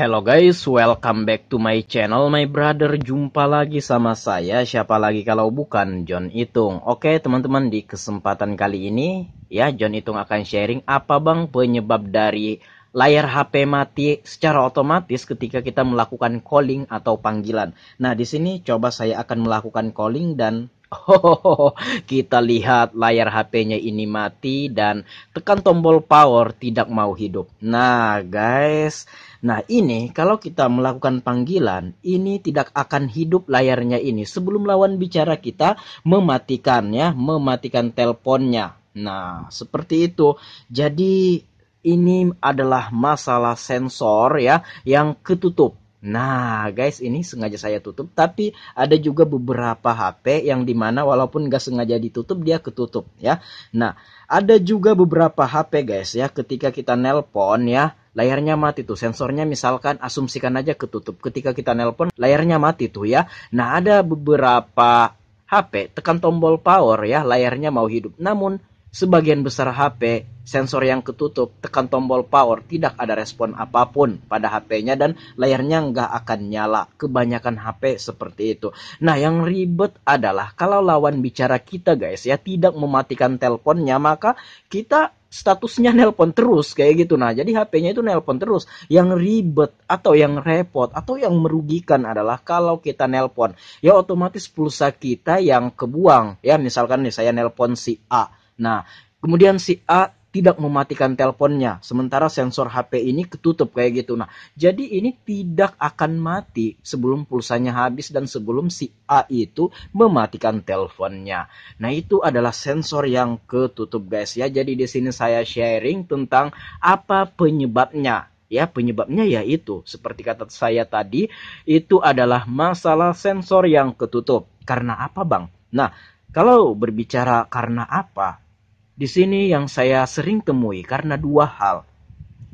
Hello guys, welcome back to my channel, my brother. Jumpa lagi sama saya, siapa lagi kalau bukan John Itung. Oke teman-teman, di kesempatan kali ini ya John Itung akan sharing apa bang penyebab dari layar HP mati secara otomatis ketika kita melakukan calling atau panggilan. Nah di sini coba saya akan melakukan calling dan kita lihat layar HP-nya ini mati dan tekan tombol power tidak mau hidup. Nah guys, nah ini kalau kita melakukan panggilan, ini tidak akan hidup layarnya ini sebelum lawan bicara kita mematikannya, mematikan teleponnya. Nah seperti itu. Jadi ini adalah masalah sensor ya yang ketutup. Nah guys, ini sengaja saya tutup, tapi ada juga beberapa HP yang dimana walaupun nggak sengaja ditutup dia ketutup ya. Nah ada juga beberapa HP guys ya, ketika kita nelpon ya layarnya mati tuh, sensornya misalkan asumsikan aja ketutup, ketika kita nelpon layarnya mati tuh ya. Nah ada beberapa HP tekan tombol power ya layarnya mau hidup, namun sebagian besar HP sensor yang ketutup tekan tombol power tidak ada respon apapun pada HP-nya dan layarnya nggak akan nyala. Kebanyakan HP seperti itu. Nah yang ribet adalah kalau lawan bicara kita guys ya tidak mematikan teleponnya, maka kita statusnya nelpon terus kayak gitu. Nah jadi HP-nya itu nelpon terus. Yang ribet atau yang repot atau yang merugikan adalah kalau kita nelpon ya otomatis pulsa kita yang kebuang ya. Misalkan nih saya nelpon si A, nah kemudian si A tidak mematikan teleponnya, sementara sensor HP ini ketutup kayak gitu. Nah, jadi ini tidak akan mati sebelum pulsanya habis dan sebelum si A itu mematikan teleponnya. Nah, itu adalah sensor yang ketutup guys ya. Jadi di sini saya sharing tentang apa penyebabnya. Ya, penyebabnya yaitu seperti kata saya tadi, itu adalah masalah sensor yang ketutup. Karena apa, Bang? Nah, kalau berbicara karena apa? Di sini yang saya sering temui karena dua hal.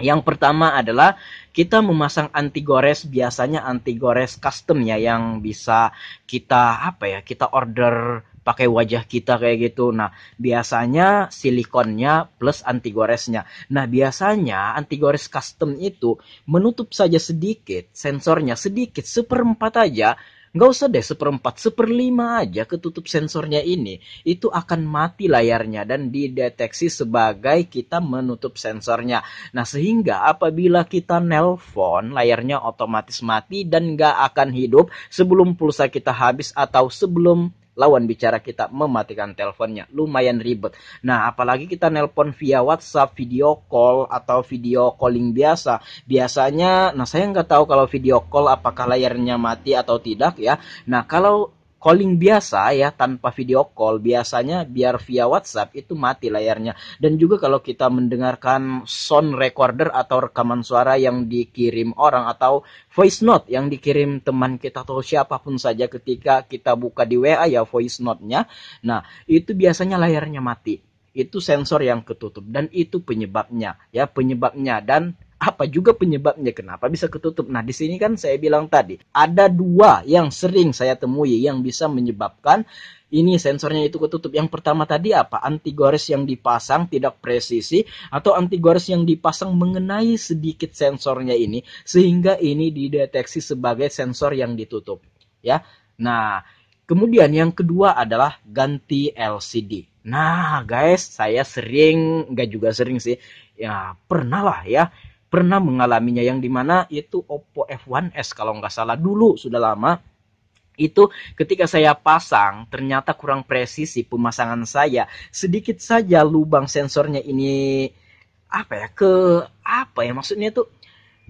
Yang pertama adalah kita memasang anti gores, biasanya anti gores custom ya yang bisa kita kita order pakai wajah kita kayak gitu. Nah, biasanya silikonnya plus anti goresnya. Nah, biasanya anti gores custom itu menutup saja sedikit, sensornya sedikit, seperempat aja. Nggak usah deh seperempat, seperlima aja ketutup sensornya ini. Itu akan mati layarnya dan dideteksi sebagai kita menutup sensornya. Nah sehingga apabila kita nelpon, layarnya otomatis mati dan nggak akan hidup sebelum pulsa kita habis atau sebelum lawan bicara kita mematikan teleponnya. Lumayan ribet. Nah apalagi kita nelpon via WhatsApp, video call atau video calling biasa. Biasanya, nah saya nggak tahu kalau video call apakah layarnya mati atau tidak ya. Nah kalau calling biasa ya tanpa video call biasanya biar via WhatsApp itu mati layarnya. Dan juga kalau kita mendengarkan sound recorder atau rekaman suara yang dikirim orang atau voice note yang dikirim teman kita atau siapapun saja ketika kita buka di WA ya voice note-nya. Nah itu biasanya layarnya mati. Itu sensor yang ketutup dan itu penyebabnya ya, penyebabnya. Dan apa juga penyebabnya kenapa bisa ketutup? Nah di sini kan saya bilang tadi ada dua yang sering saya temui yang bisa menyebabkan ini sensornya itu ketutup. Yang pertama tadi apa? Anti gores yang dipasang tidak presisi atau anti gores yang dipasang mengenai sedikit sensornya ini sehingga ini dideteksi sebagai sensor yang ditutup ya. Nah kemudian yang kedua adalah ganti LCD. Nah guys, saya sering, nggak juga sering sih ya, pernah lah ya, pernah mengalaminya yang dimana itu Oppo F1s kalau nggak salah, dulu sudah lama. Itu ketika saya pasang ternyata kurang presisi pemasangan saya, sedikit saja lubang sensornya ini maksudnya itu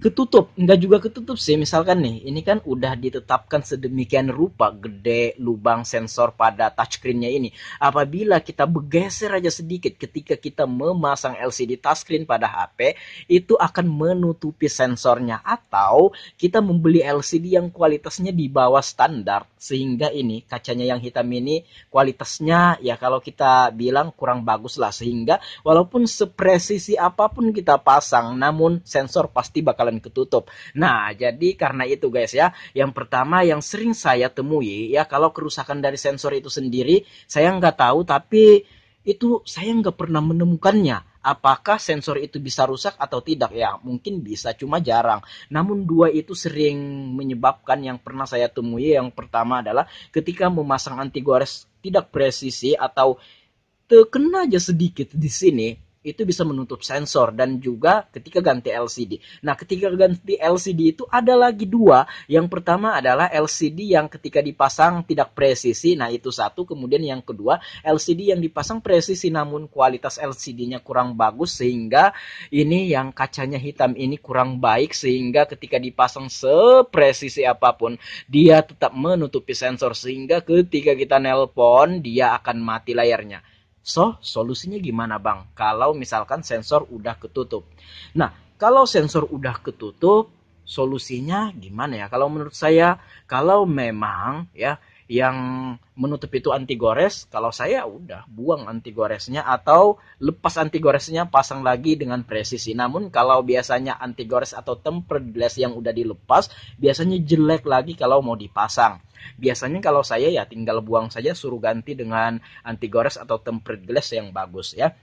ketutup. Enggak juga ketutup sih, misalkan nih ini kan udah ditetapkan sedemikian rupa gede lubang sensor pada touchscreen-nya ini. Apabila kita bergeser aja sedikit ketika kita memasang LCD touchscreen pada HP, itu akan menutupi sensornya. Atau kita membeli LCD yang kualitasnya di bawah standar sehingga ini kacanya yang hitam ini kualitasnya ya kalau kita bilang kurang bagus lah, sehingga walaupun sepresisi apapun kita pasang namun sensor pasti bakalan ketutup. Nah jadi karena itu guys ya, yang pertama yang sering saya temui ya, kalau kerusakan dari sensor itu sendiri saya nggak tahu, tapi itu saya nggak pernah menemukannya. Apakah sensor itu bisa rusak atau tidak? Ya, mungkin bisa, cuma jarang. Namun dua itu sering menyebabkan yang pernah saya temui. Yang pertama adalah ketika memasang anti gores tidak presisi atau terkena aja sedikit di sini, itu bisa menutup sensor. Dan juga ketika ganti LCD. Nah, ketika ganti LCD itu ada lagi dua. Yang pertama adalah LCD yang ketika dipasang tidak presisi. Nah, itu satu. Kemudian yang kedua, LCD yang dipasang presisi namun kualitas LCD-nya kurang bagus, sehingga ini yang kacanya hitam ini kurang baik, sehingga ketika dipasang sepresisi apapun dia tetap menutupi sensor, sehingga ketika kita nelpon dia akan mati layarnya. So, solusinya gimana bang? Kalau misalkan sensor udah ketutup. Nah, kalau sensor udah ketutup, solusinya gimana ya? Kalau menurut saya, kalau memang ya yang menutup itu anti gores, kalau saya udah buang anti goresnya atau lepas anti goresnya, pasang lagi dengan presisi. Namun kalau biasanya anti gores atau tempered glass yang udah dilepas, biasanya jelek lagi kalau mau dipasang. Biasanya kalau saya ya tinggal buang saja, suruh ganti dengan anti gores atau tempered glass yang bagus ya.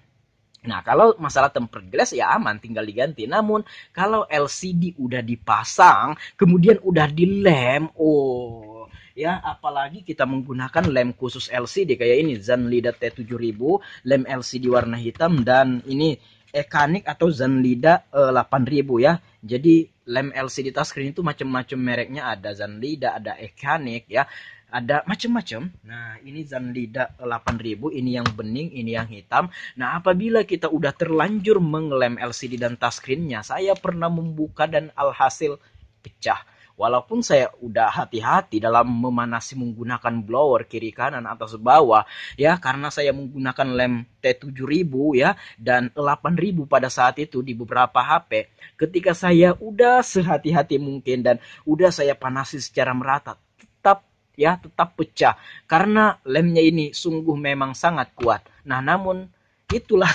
Nah, kalau masalah tempered glass ya aman, tinggal diganti. Namun, kalau LCD udah dipasang, kemudian udah dilem, oh, ya apalagi kita menggunakan lem khusus LCD kayak ini, Zenlida T7000, lem LCD warna hitam, dan ini Ekanik atau Zenlida 8000 ya. Jadi lem LCD touchscreen itu macam-macam mereknya, ada Zenlida, ada Ekanik ya, ada macam-macam. Nah, ini Zenlida 8000, ini yang bening, ini yang hitam. Nah, apabila kita udah terlanjur mengelem LCD dan touchscreen-nya, saya pernah membuka dan alhasil pecah. Walaupun saya udah hati-hati dalam memanasi menggunakan blower kiri kanan atas bawah ya, karena saya menggunakan lem T7000 ya dan 8000 pada saat itu di beberapa HP. Ketika saya udah sehati-hati mungkin dan udah saya panasi secara merata, tetap pecah karena lemnya ini sungguh memang sangat kuat. Nah, namun itulah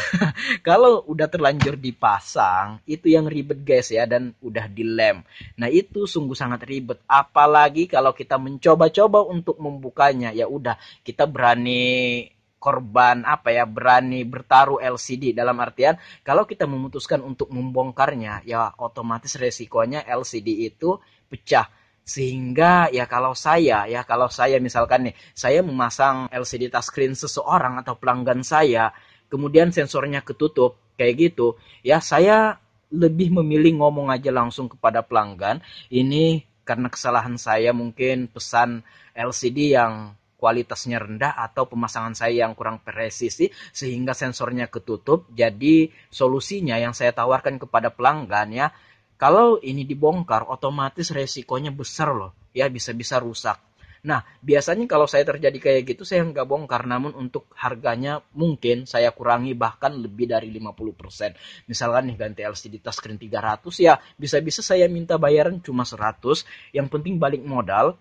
kalau udah terlanjur dipasang itu yang ribet guys ya, dan udah dilem. Nah, itu sungguh sangat ribet, apalagi kalau kita mencoba-coba untuk membukanya. Ya udah, kita berani korban apa ya, berani bertaruh LCD, dalam artian kalau kita memutuskan untuk membongkarnya ya otomatis resikonya LCD itu pecah. Sehingga ya kalau saya misalkan nih, saya memasang LCD touchscreen seseorang atau pelanggan saya, kemudian sensornya ketutup kayak gitu, ya saya lebih memilih ngomong aja langsung kepada pelanggan, ini karena kesalahan saya mungkin pesan LCD yang kualitasnya rendah atau pemasangan saya yang kurang presisi sehingga sensornya ketutup. Jadi solusinya yang saya tawarkan kepada pelanggan ya, kalau ini dibongkar, otomatis resikonya besar loh. Ya, bisa-bisa rusak. Nah, biasanya kalau saya terjadi kayak gitu, saya nggak bongkar. Namun untuk harganya mungkin saya kurangi bahkan lebih dari 50%. Misalkan nih ganti LCD touchscreen 300 ya, bisa-bisa saya minta bayaran cuma 100. Yang penting balik modal.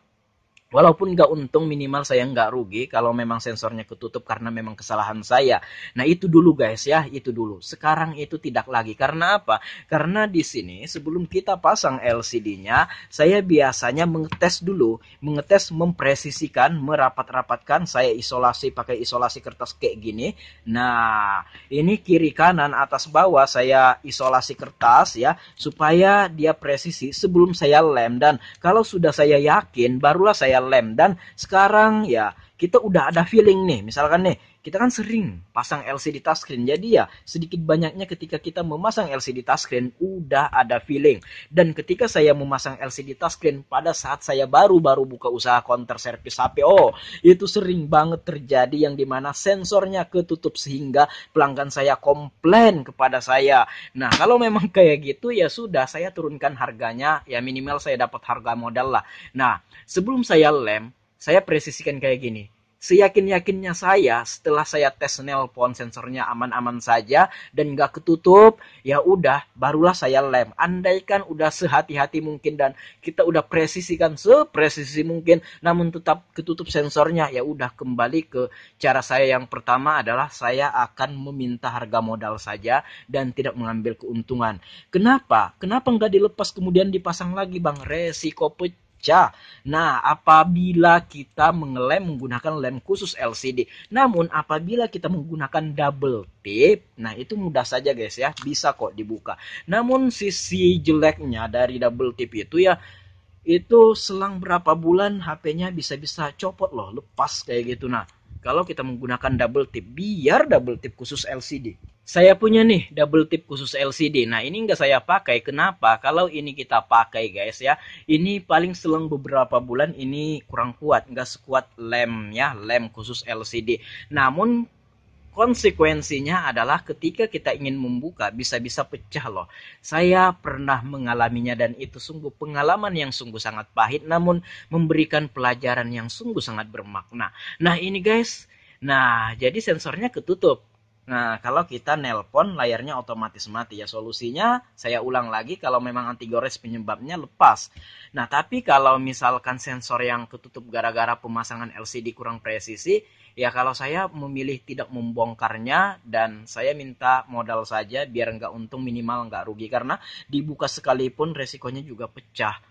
Walaupun nggak untung, minimal saya nggak rugi kalau memang sensornya ketutup karena memang kesalahan saya. Nah, itu dulu guys ya, itu dulu. Sekarang itu tidak lagi. Karena apa? Karena di sini sebelum kita pasang LCD-nya, saya biasanya mengetes dulu. Mengetes, mempresisikan, merapat-rapatkan. Saya isolasi pakai isolasi kertas kayak gini. Nah, ini kiri kanan atas bawah saya isolasi kertas ya, supaya dia presisi sebelum saya lem. Dan kalau sudah saya yakin, barulah saya lem. Dan sekarang ya kita udah ada feeling nih, misalkan nih kita kan sering pasang LCD touchscreen, jadi ya sedikit banyaknya ketika kita memasang LCD touchscreen udah ada feeling. Dan ketika saya memasang LCD touchscreen pada saat saya baru-baru buka usaha counter service HP, oh itu sering banget terjadi yang dimana sensornya ketutup sehingga pelanggan saya komplain kepada saya. Nah, kalau memang kayak gitu ya sudah, saya turunkan harganya, ya minimal saya dapat harga modal lah. Nah, sebelum saya lem, saya presisikan kayak gini. Seyakin-yakinnya saya, setelah saya tes nelpon sensornya aman-aman saja dan nggak ketutup, ya udah, barulah saya lem. Andaikan udah sehati-hati mungkin dan kita udah presisikan sepresisi mungkin, namun tetap ketutup sensornya, ya udah kembali ke cara saya yang pertama adalah saya akan meminta harga modal saja dan tidak mengambil keuntungan. Kenapa? Kenapa nggak dilepas kemudian dipasang lagi bang? Resiko pecah. Nah, apabila kita mengelem menggunakan lem khusus LCD. Namun, apabila kita menggunakan double tip, nah itu mudah saja guys ya, bisa kok dibuka. Namun, sisi jeleknya dari double tip itu ya, itu selang berapa bulan HP-nya bisa-bisa copot loh, lepas kayak gitu. Nah, kalau kita menggunakan double tip, biar double tip khusus LCD. Saya punya nih double tip khusus LCD. Nah, ini nggak saya pakai. Kenapa? Kalau ini kita pakai guys ya, ini paling selang beberapa bulan ini kurang kuat. Nggak sekuat lem ya, lem khusus LCD. Namun konsekuensinya adalah ketika kita ingin membuka bisa-bisa pecah loh. Saya pernah mengalaminya dan itu sungguh pengalaman yang sungguh sangat pahit namun memberikan pelajaran yang sungguh sangat bermakna. Nah ini guys, nah jadi sensornya ketutup. Nah, kalau kita nelpon layarnya otomatis mati ya. Solusinya saya ulang lagi kalau memang anti gores penyebabnya lepas. Nah, tapi kalau misalkan sensor yang ketutup gara-gara pemasangan LCD kurang presisi, ya kalau saya memilih tidak membongkarnya dan saya minta modal saja biar nggak untung minimal nggak rugi karena dibuka sekalipun resikonya juga pecah.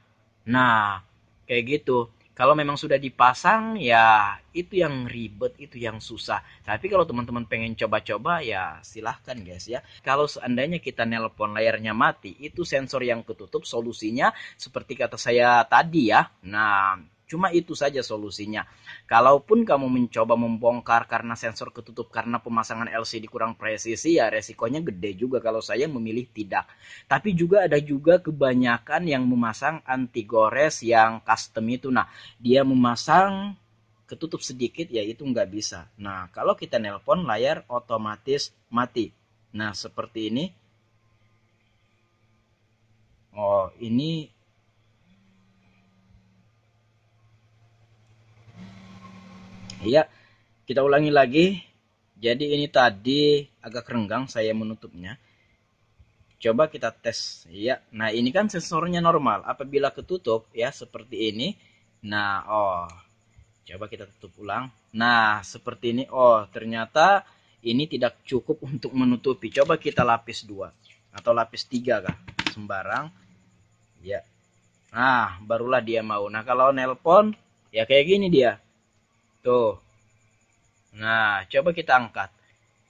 Nah, kayak gitu. Kalau memang sudah dipasang, ya itu yang ribet, itu yang susah. Tapi kalau teman-teman pengen coba-coba, ya silahkan guys ya. Kalau seandainya kita nelpon layarnya mati, itu sensor yang ketutup, solusinya seperti kata saya tadi ya. Nah, cuma itu saja solusinya. Kalaupun kamu mencoba membongkar karena sensor ketutup karena pemasangan LCD kurang presisi, ya resikonya gede juga kalau saya memilih tidak. Tapi juga ada juga kebanyakan yang memasang anti gores yang custom itu. Nah, dia memasang ketutup sedikit ya itu nggak bisa. Nah, kalau kita nelpon layar otomatis mati. Nah, seperti ini. Oh, ini ya kita ulangi lagi. Jadi ini tadi agak renggang saya menutupnya. Coba kita tes. Ya, nah ini kan sensornya normal. Apabila ketutup ya seperti ini. Nah, oh, coba kita tutup ulang. Nah, seperti ini. Oh, ternyata ini tidak cukup untuk menutupi. Coba kita lapis 2 atau lapis 3 kah? Sembarang. Ya. Nah, barulah dia mau. Nah, kalau nelpon ya kayak gini dia. Tuh. Nah, coba kita angkat.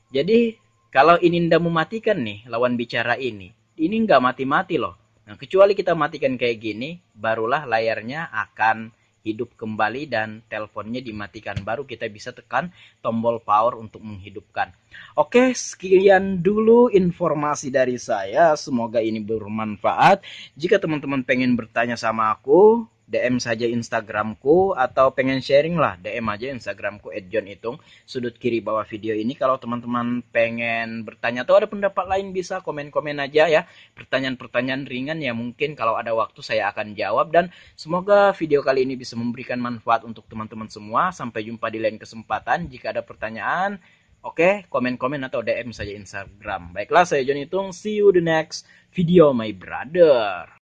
Jadi, kalau ini ndak mematikan nih lawan bicara ini nggak mati-mati loh. Nah, kecuali kita matikan kayak gini, barulah layarnya akan hidup kembali dan teleponnya dimatikan. Baru kita bisa tekan tombol power untuk menghidupkan. Oke, sekian dulu informasi dari saya. Semoga ini bermanfaat. Jika teman-teman pengen bertanya sama aku, DM saja Instagramku atau pengen sharing lah DM aja Instagramku @johnitung sudut kiri bawah video ini. Kalau teman-teman pengen bertanya atau ada pendapat lain bisa komen-komen aja ya, pertanyaan-pertanyaan ringan ya mungkin kalau ada waktu saya akan jawab. Dan semoga video kali ini bisa memberikan manfaat untuk teman-teman semua. Sampai jumpa di lain kesempatan. Jika ada pertanyaan, oke, komen-komen atau DM saja Instagram. Baiklah, saya John Itung, see you the next video my brother.